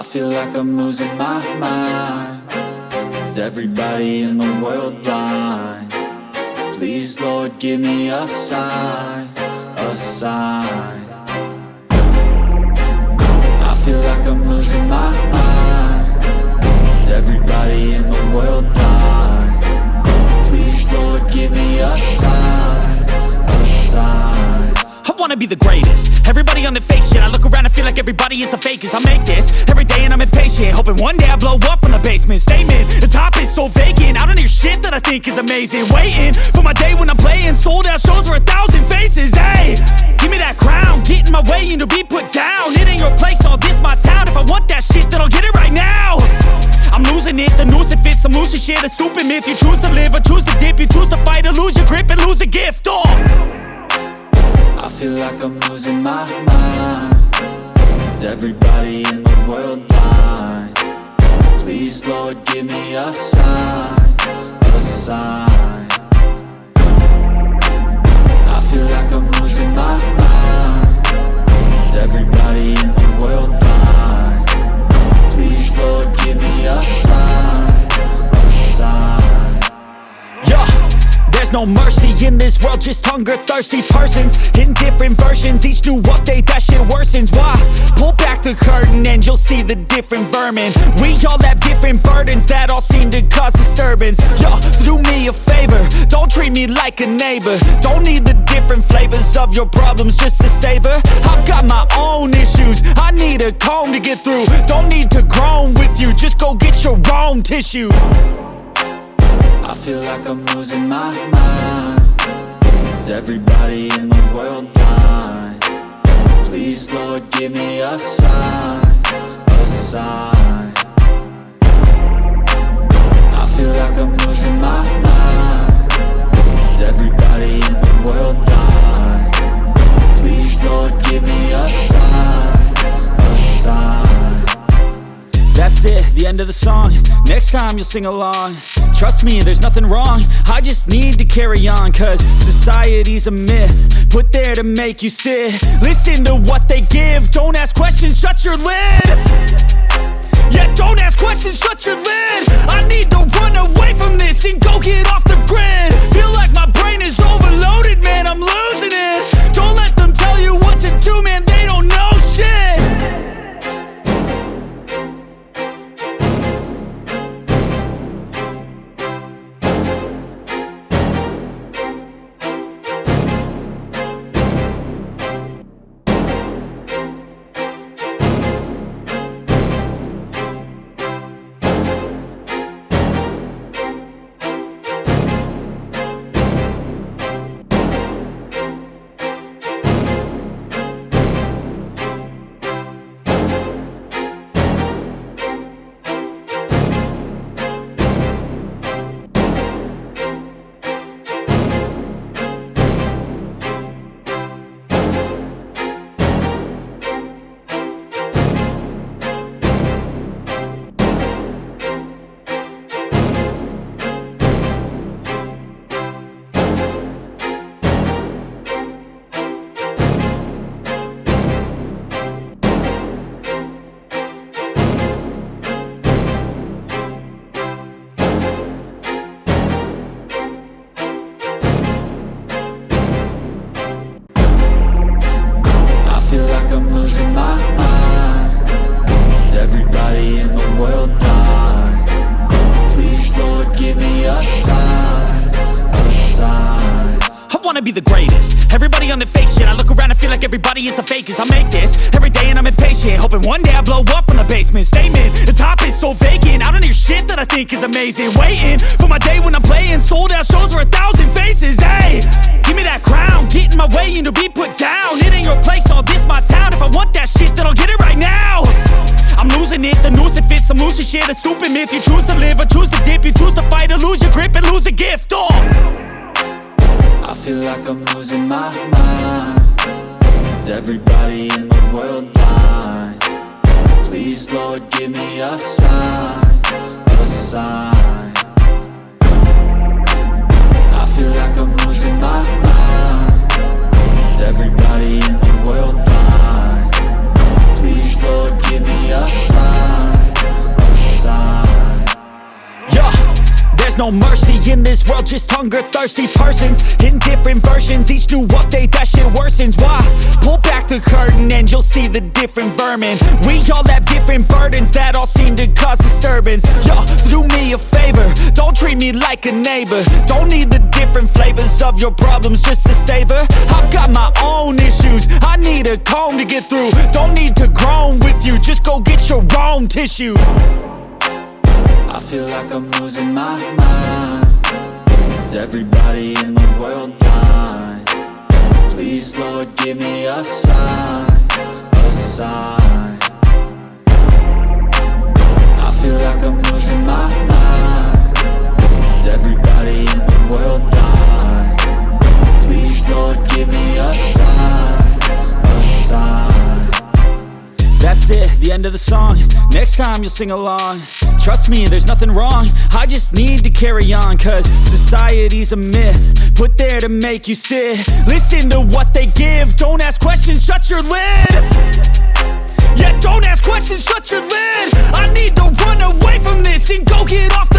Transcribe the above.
I feel like I'm losing my mind. Is everybody in the world blind? Please, Lord, give me a sign, a sign. I feel like I'm losing my mind. Is everybody in the world blind? Please, Lord, give me a sign, a sign. I wanna be the greatest. Everybody on the fake shit. I look around and feel like everybody is the fakest. I make this every day and I'm impatient, hoping one day I blow up from the basement. Statement, the top is so vacant. I don't hear shit that I think is amazing. Waiting for my day when I'm playing sold out shows for 1,000 faces. Hey, give me that crown, get in my way and to be put down. It ain't your place, all this my town. If I want that shit, then I'll get it right now. I'm losing it, the noose it fits. I'm losing shit, a stupid myth. You choose to live or choose to dip. You choose to fight or lose your grip and lose a gift. I feel like I'm losing my mind. Is everybody in the world blind? Please, Lord, give me a sign, a sign. I feel like I'm losing my mind. Is everybody in the world blind? Please, Lord, give me a sign, a sign. Yeah. There's no mercy in this world, just hunger-thirsty persons in different versions. Each new update, that shit worsens. Why? Pull back the curtain and you'll see the different vermin. We all have different burdens that all seem to cause disturbance. Yo, so do me a favor, don't treat me like a neighbor. Don't need the different flavors of your problems just to savor. I've got my own issues, I need a comb to get through. Don't need to groan with you, just go get your own tissue. I feel like I'm losing my mind. Is everybody in the world blind? Please, Lord, give me a sign, a sign. I feel like I'm losing my mind. Is everybody in the world blind? Please, Lord, give me a sign, a sign. That's it, the end of the song. Next time you'll sing along. Trust me, there's nothing wrong. I just need to carry on, cause society's a myth put there to make you sit. Listen to what they give. Don't ask questions, shut your lid. Yeah, don't ask questions, shut your lid. I need to run away from this and go get off the grid. Feel like my brain is overloaded, man, I'm losing it. Don't let them tell you what to do, man, they don't know shit. Be the greatest. Everybody on the fake shit. I look around and feel like everybody is the fakest. I make this every day and I'm impatient, hoping one day I blow up from the basement. Statement, the top is so vacant. I don't hear shit that I think is amazing. Waiting for my day when I'm playing sold out shows for 1,000 faces. Hey, give me that crown, get in my way and to be put down. It ain't your place, all this my town. If I want that shit, then I'll get it right now. I'm losing it, the noose it fits. I'm losing shit, a stupid myth. You choose to live or choose to dip. You choose to fight or lose your grip and lose a gift. I feel like I'm losing my mind. Is everybody in the world blind? Please, Lord, give me a sign, a sign. I feel like I'm losing my mind. Is everybody in the world blind? Please, Lord, give me a sign. no mercy in this world, just hunger-thirsty persons in different versions. Each new update, that shit worsens. Why? Pull back the curtain and you'll see the different vermin. We all have different burdens that all seem to cause disturbance. Yo, so do me a favor, don't treat me like a neighbor. Don't need the different flavors of your problems just to savor. I've got my own issues, I need a comb to get through. Don't need to groan with you, just go get your own tissue. I feel like I'm losing my mind. Is everybody in the world blind? Please, Lord, give me a sign, a sign. I feel like I'm losing my mind. Is everybody in the world blind? Please, Lord, give me a sign, a sign. That's it, the end of the song. Next time you'll sing along. Trust me, there's nothing wrong, I just need to carry on. Cause society's a myth, put there to make you sit. Listen to what they give, don't ask questions, shut your lid. Yeah, don't ask questions, shut your lid. I need to run away from this and go get off